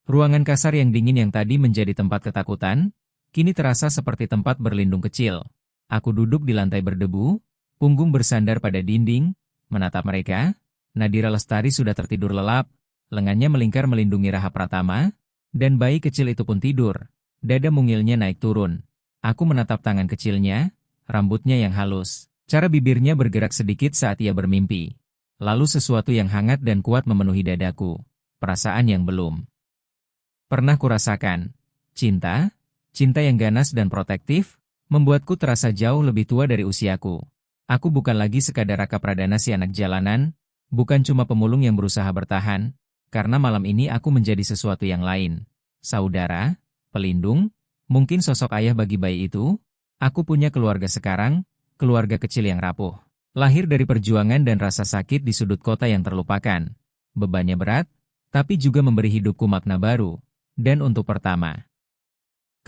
Ruangan kasar yang dingin yang tadi menjadi tempat ketakutan, kini terasa seperti tempat berlindung kecil. Aku duduk di lantai berdebu, punggung bersandar pada dinding, menatap mereka. Nadira Lestari sudah tertidur lelap, lengannya melingkar melindungi Raha Pratama, dan bayi kecil itu pun tidur. Dada mungilnya naik turun. Aku menatap tangan kecilnya, rambutnya yang halus. Cara bibirnya bergerak sedikit saat ia bermimpi. Lalu sesuatu yang hangat dan kuat memenuhi dadaku. Perasaan yang belum pernah kurasakan. Cinta yang ganas dan protektif, membuatku terasa jauh lebih tua dari usiaku. Aku bukan lagi sekadar Raka Pradana si anak jalanan, bukan cuma pemulung yang berusaha bertahan, karena malam ini aku menjadi sesuatu yang lain. Saudara, pelindung, mungkin sosok ayah bagi bayi itu. Aku punya keluarga sekarang, keluarga kecil yang rapuh. Lahir dari perjuangan dan rasa sakit di sudut kota yang terlupakan. Bebannya berat, tapi juga memberi hidupku makna baru. Dan untuk pertama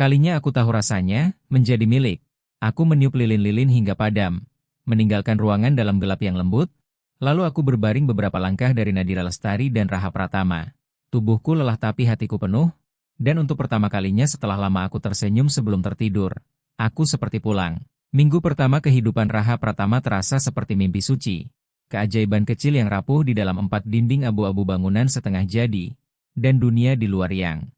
kalinya aku tahu rasanya, menjadi milik. Aku meniup lilin-lilin hingga padam, meninggalkan ruangan dalam gelap yang lembut. Lalu aku berbaring beberapa langkah dari Nadira Lestari dan Raha Pratama. Tubuhku lelah tapi hatiku penuh, dan untuk pertama kalinya setelah lama aku tersenyum sebelum tertidur. Aku seperti pulang. Minggu pertama kehidupan Raha Pratama terasa seperti mimpi suci. Keajaiban kecil yang rapuh di dalam 4 dinding abu-abu bangunan setengah jadi, dan dunia di luar yang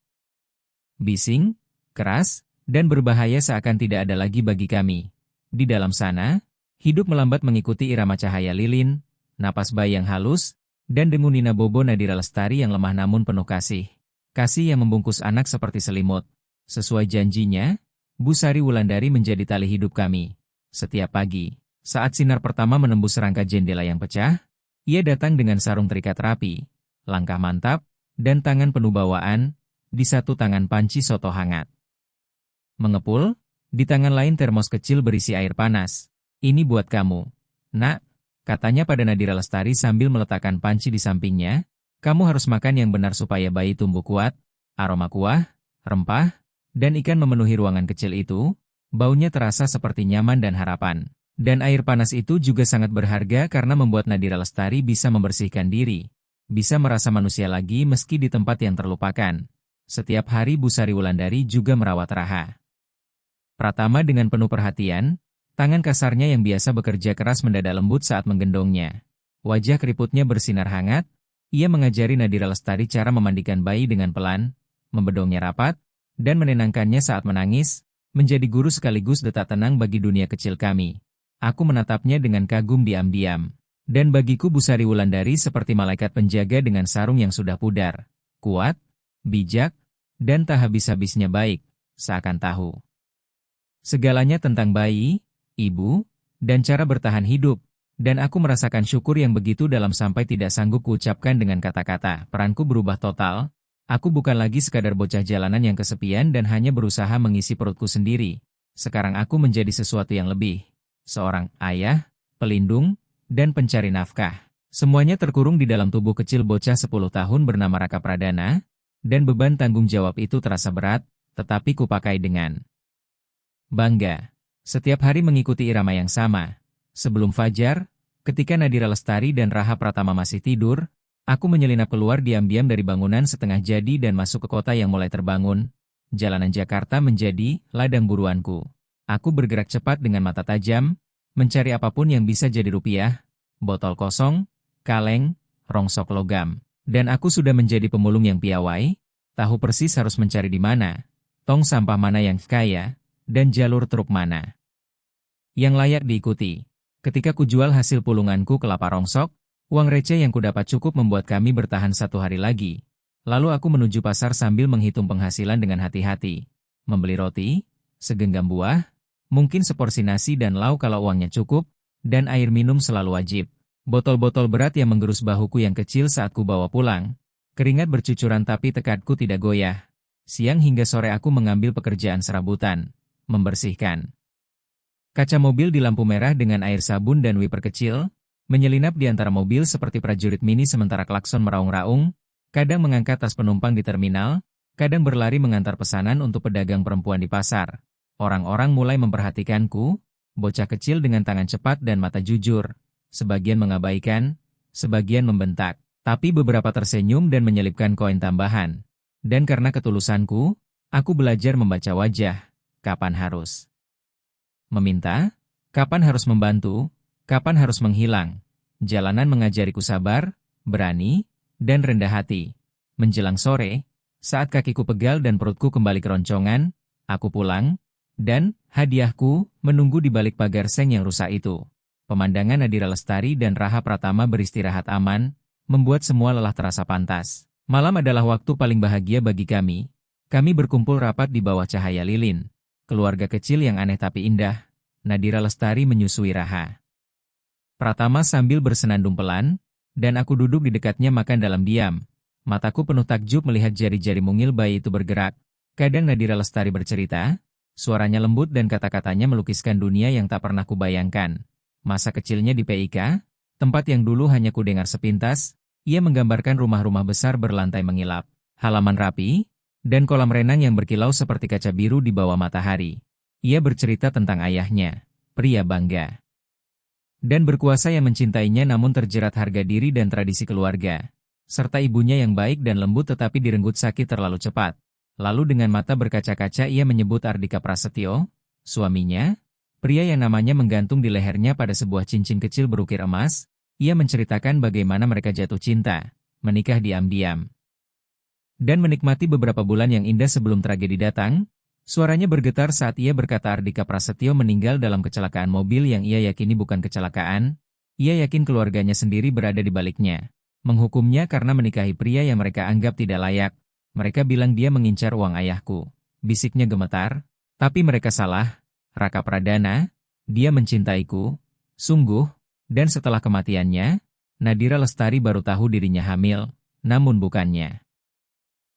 bising, keras, dan berbahaya seakan tidak ada lagi bagi kami. Di dalam sana, hidup melambat mengikuti irama cahaya lilin, napas bayi yang halus, dan dengung Nina Bobo Nadira Lestari yang lemah namun penuh kasih. Kasih yang membungkus anak seperti selimut. Sesuai janjinya, Bu Sari Wulandari menjadi tali hidup kami. Setiap pagi, saat sinar pertama menembus rangka jendela yang pecah, ia datang dengan sarung terikat rapi, langkah mantap, dan tangan penuh bawaan, di satu tangan panci soto hangat. Mengepul, di tangan lain termos kecil berisi air panas. Ini buat kamu, nak. Katanya pada Nadira Lestari sambil meletakkan panci di sampingnya, kamu harus makan yang benar supaya bayi tumbuh kuat. Aroma kuah, rempah, dan ikan memenuhi ruangan kecil itu, baunya terasa seperti nyaman dan harapan. Dan air panas itu juga sangat berharga karena membuat Nadira Lestari bisa membersihkan diri, bisa merasa manusia lagi meski di tempat yang terlupakan. Setiap hari Bu Sari Wulandari juga merawat Raha Pratama dengan penuh perhatian. Tangan kasarnya yang biasa bekerja keras mendadak lembut saat menggendongnya. Wajah keriputnya bersinar hangat. Ia mengajari Nadira Lestari cara memandikan bayi dengan pelan, membedongnya rapat, dan menenangkannya saat menangis, menjadi guru sekaligus detak tenang bagi dunia kecil kami. Aku menatapnya dengan kagum diam-diam. Dan bagiku Bu Sari Wulandari seperti malaikat penjaga dengan sarung yang sudah pudar. Kuat, bijak, dan tak habis-habisnya baik, seakan tahu segalanya tentang bayi, ibu, dan cara bertahan hidup, dan aku merasakan syukur yang begitu dalam sampai tidak sanggup kuucapkan dengan kata-kata. Peranku berubah total, aku bukan lagi sekadar bocah jalanan yang kesepian dan hanya berusaha mengisi perutku sendiri. Sekarang aku menjadi sesuatu yang lebih. Seorang ayah, pelindung, dan pencari nafkah. Semuanya terkurung di dalam tubuh kecil bocah 10 tahun bernama Raka Pradana, dan beban tanggung jawab itu terasa berat, tetapi kupakai dengan bangga. Setiap hari mengikuti irama yang sama. Sebelum fajar, ketika Nadira Lestari dan Raha Pratama masih tidur, aku menyelinap keluar diam-diam dari bangunan setengah jadi dan masuk ke kota yang mulai terbangun. Jalanan Jakarta menjadi ladang buruanku. Aku bergerak cepat dengan mata tajam, mencari apapun yang bisa jadi rupiah, botol kosong, kaleng, rongsok logam. Dan aku sudah menjadi pemulung yang piawai, tahu persis harus mencari di mana, tong sampah mana yang kaya, dan jalur truk mana yang layak diikuti. Ketika kujual hasil pulunganku kelapa rongsok, uang receh yang kudapat cukup membuat kami bertahan 1 hari lagi. Lalu aku menuju pasar sambil menghitung penghasilan dengan hati-hati. Membeli roti, segenggam buah, mungkin seporsi nasi dan lauk kalau uangnya cukup, dan air minum selalu wajib. Botol-botol berat yang menggerus bahuku yang kecil saat ku bawa pulang. Keringat bercucuran tapi tekadku tidak goyah. Siang hingga sore aku mengambil pekerjaan serabutan, membersihkan kaca mobil di lampu merah dengan air sabun dan wiper kecil, menyelinap di antara mobil seperti prajurit mini sementara klakson meraung-raung, kadang mengangkat tas penumpang di terminal, kadang berlari mengantar pesanan untuk pedagang perempuan di pasar. Orang-orang mulai memperhatikanku, bocah kecil dengan tangan cepat dan mata jujur. Sebagian mengabaikan, sebagian membentak, tapi beberapa tersenyum dan menyelipkan koin tambahan. Dan karena ketulusanku, aku belajar membaca wajah, kapan harus meminta, kapan harus membantu, kapan harus menghilang. Jalanan mengajariku sabar, berani, dan rendah hati. Menjelang sore, saat kakiku pegal dan perutku kembali keroncongan, aku pulang, dan hadiahku menunggu di balik pagar seng yang rusak itu. Pemandangan Nadira Lestari dan Raha Pratama beristirahat aman, membuat semua lelah terasa pantas. Malam adalah waktu paling bahagia bagi kami. Kami berkumpul rapat di bawah cahaya lilin. Keluarga kecil yang aneh tapi indah. Nadira Lestari menyusui Raha Pratama sambil bersenandung pelan, dan aku duduk di dekatnya makan dalam diam. Mataku penuh takjub melihat jari-jari mungil bayi itu bergerak. Kadang Nadira Lestari bercerita, suaranya lembut dan kata-katanya melukiskan dunia yang tak pernah kubayangkan. Masa kecilnya di PIK, tempat yang dulu hanya kudengar sepintas, ia menggambarkan rumah-rumah besar berlantai mengilap, halaman rapi, dan kolam renang yang berkilau seperti kaca biru di bawah matahari. Ia bercerita tentang ayahnya, pria bangga dan berkuasa yang mencintainya namun terjerat harga diri dan tradisi keluarga, serta ibunya yang baik dan lembut tetapi direnggut sakit terlalu cepat. Lalu dengan mata berkaca-kaca ia menyebut Ardika Prasetyo, suaminya, pria yang namanya menggantung di lehernya pada sebuah cincin kecil berukir emas. Ia menceritakan bagaimana mereka jatuh cinta, menikah diam-diam, dan menikmati beberapa bulan yang indah sebelum tragedi datang. Suaranya bergetar saat ia berkata Ardika Prasetyo meninggal dalam kecelakaan mobil yang ia yakini bukan kecelakaan. Ia yakin keluarganya sendiri berada di baliknya, menghukumnya karena menikahi pria yang mereka anggap tidak layak. Mereka bilang dia mengincar uang ayahku. Bisiknya gemetar, tapi mereka salah. Raka Pradana, dia mencintaiku, sungguh. Dan setelah kematiannya, Nadira Lestari baru tahu dirinya hamil, namun bukannya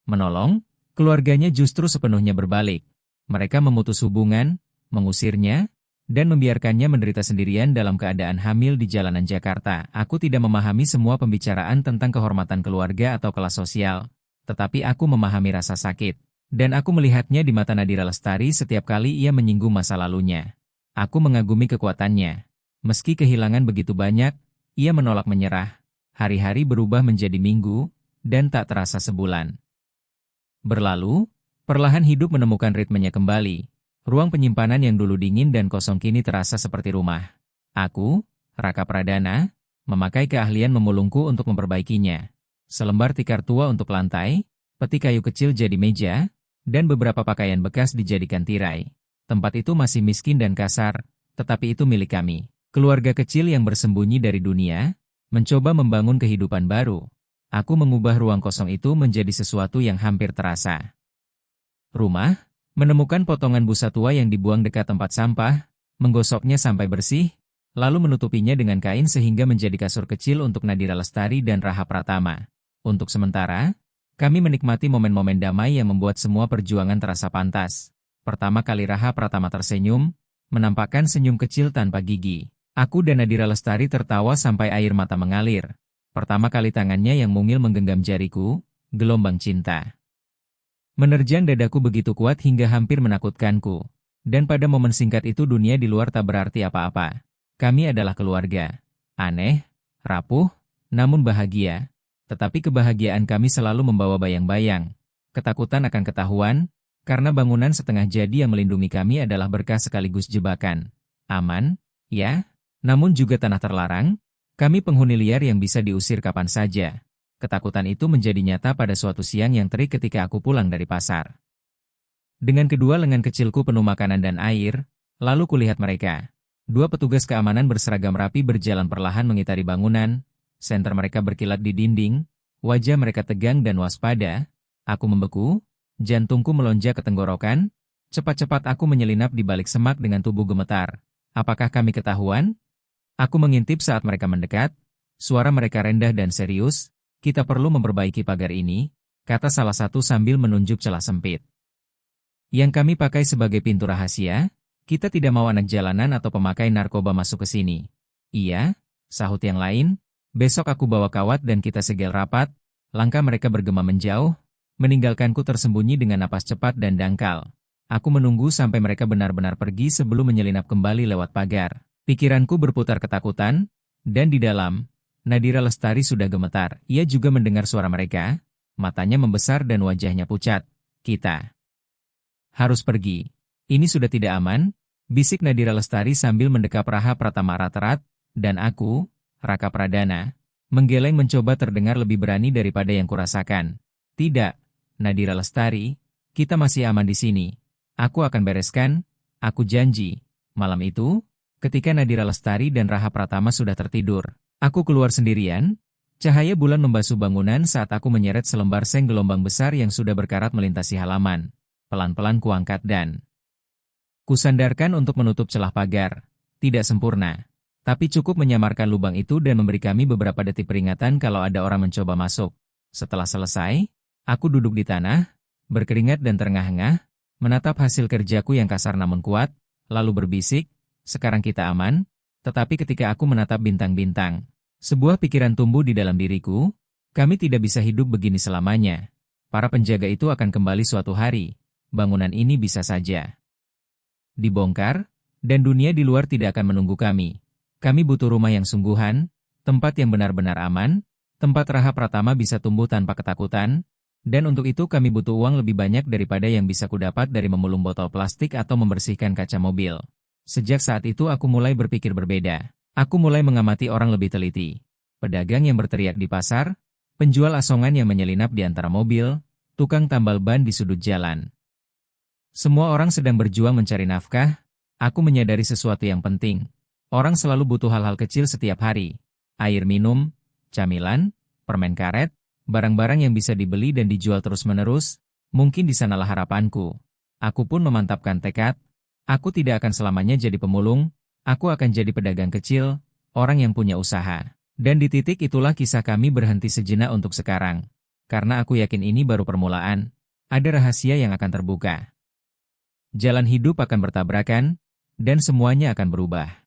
menolong, keluarganya justru sepenuhnya berbalik. Mereka memutus hubungan, mengusirnya, dan membiarkannya menderita sendirian dalam keadaan hamil di jalanan Jakarta. Aku tidak memahami semua pembicaraan tentang kehormatan keluarga atau kelas sosial, tetapi aku memahami rasa sakit. Dan aku melihatnya di mata Nadira Lestari setiap kali ia menyinggung masa lalunya. Aku mengagumi kekuatannya. Meski kehilangan begitu banyak, ia menolak menyerah. Hari-hari berubah menjadi minggu, dan tak terasa sebulan berlalu, perlahan hidup menemukan ritmenya kembali. Ruang penyimpanan yang dulu dingin dan kosong kini terasa seperti rumah. Aku, Raka Pradana, memakai keahlian memulungku untuk memperbaikinya. Selembar tikar tua untuk lantai, peti kayu kecil jadi meja, dan beberapa pakaian bekas dijadikan tirai. Tempat itu masih miskin dan kasar, tetapi itu milik kami. Keluarga kecil yang bersembunyi dari dunia, mencoba membangun kehidupan baru. Aku mengubah ruang kosong itu menjadi sesuatu yang hampir terasa rumah, menemukan potongan busa tua yang dibuang dekat tempat sampah, menggosoknya sampai bersih, lalu menutupinya dengan kain sehingga menjadi kasur kecil untuk Nadira Lestari dan Raha Pratama. Untuk sementara, kami menikmati momen-momen damai yang membuat semua perjuangan terasa pantas. Pertama kali Raha Pratama tersenyum, menampakkan senyum kecil tanpa gigi. Aku dan Nadira Lestari tertawa sampai air mata mengalir. Pertama kali tangannya yang mungil menggenggam jariku, gelombang cinta menerjang dadaku begitu kuat hingga hampir menakutkanku. Dan pada momen singkat itu dunia di luar tak berarti apa-apa. Kami adalah keluarga. Aneh, rapuh, namun bahagia. Tetapi kebahagiaan kami selalu membawa bayang-bayang. Ketakutan akan ketahuan, karena bangunan setengah jadi yang melindungi kami adalah berkah sekaligus jebakan. Aman, ya, namun juga tanah terlarang. Kami penghuni liar yang bisa diusir kapan saja. Ketakutan itu menjadi nyata pada suatu siang yang terik ketika aku pulang dari pasar. Dengan kedua lengan kecilku penuh makanan dan air, lalu kulihat mereka. Dua petugas keamanan berseragam rapi berjalan perlahan mengitari bangunan, senter mereka berkilat di dinding, wajah mereka tegang dan waspada. Aku membeku, jantungku melonjak ke tenggorokan, cepat-cepat aku menyelinap di balik semak dengan tubuh gemetar. Apakah kami ketahuan? Aku mengintip saat mereka mendekat, suara mereka rendah dan serius. Kita perlu memperbaiki pagar ini, kata salah satu sambil menunjuk celah sempit. Yang kami pakai sebagai pintu rahasia, kita tidak mau anak jalanan atau pemakai narkoba masuk ke sini. Iya, sahut yang lain, besok aku bawa kawat dan kita segel rapat. Langkah mereka bergema menjauh, meninggalkanku tersembunyi dengan napas cepat dan dangkal. Aku menunggu sampai mereka benar-benar pergi sebelum menyelinap kembali lewat pagar. Pikiranku berputar ketakutan, dan di dalam, Nadira Lestari sudah gemetar. Ia juga mendengar suara mereka, matanya membesar dan wajahnya pucat. Kita harus pergi. Ini sudah tidak aman, bisik Nadira Lestari sambil mendekap Raha Pratama Raterat, dan aku, Raka Pradana, menggeleng mencoba terdengar lebih berani daripada yang kurasakan. Tidak, Nadira Lestari, kita masih aman di sini. Aku akan bereskan, aku janji. Malam itu, ketika Nadira Lestari dan Raha Pratama sudah tertidur, aku keluar sendirian. Cahaya bulan membasuh bangunan saat aku menyeret selembar seng gelombang besar yang sudah berkarat melintasi halaman. Pelan-pelan kuangkat dan kusandarkan untuk menutup celah pagar. Tidak sempurna, tapi cukup menyamarkan lubang itu dan memberi kami beberapa detik peringatan kalau ada orang mencoba masuk. Setelah selesai, aku duduk di tanah, berkeringat dan terengah-engah, menatap hasil kerjaku yang kasar namun kuat, lalu berbisik, sekarang kita aman. Tetapi ketika aku menatap bintang-bintang, sebuah pikiran tumbuh di dalam diriku, kami tidak bisa hidup begini selamanya. Para penjaga itu akan kembali suatu hari. Bangunan ini bisa saja dibongkar, dan dunia di luar tidak akan menunggu kami. Kami butuh rumah yang sungguhan, tempat yang benar-benar aman, tempat Raha Pratama bisa tumbuh tanpa ketakutan, dan untuk itu kami butuh uang lebih banyak daripada yang bisa kudapat dari memulung botol plastik atau membersihkan kaca mobil. Sejak saat itu aku mulai berpikir berbeda. Aku mulai mengamati orang lebih teliti. Pedagang yang berteriak di pasar, penjual asongan yang menyelinap di antara mobil, tukang tambal ban di sudut jalan. Semua orang sedang berjuang mencari nafkah. Aku menyadari sesuatu yang penting. Orang selalu butuh hal-hal kecil setiap hari. Air minum, camilan, permen karet, barang-barang yang bisa dibeli dan dijual terus-menerus. Mungkin di sanalah harapanku. Aku pun memantapkan tekad. Aku tidak akan selamanya jadi pemulung. Aku akan jadi pedagang kecil, orang yang punya usaha. Dan di titik itulah kisah kami berhenti sejenak untuk sekarang. Karena aku yakin ini baru permulaan. Ada rahasia yang akan terbuka. Jalan hidup akan bertabrakan, dan semuanya akan berubah.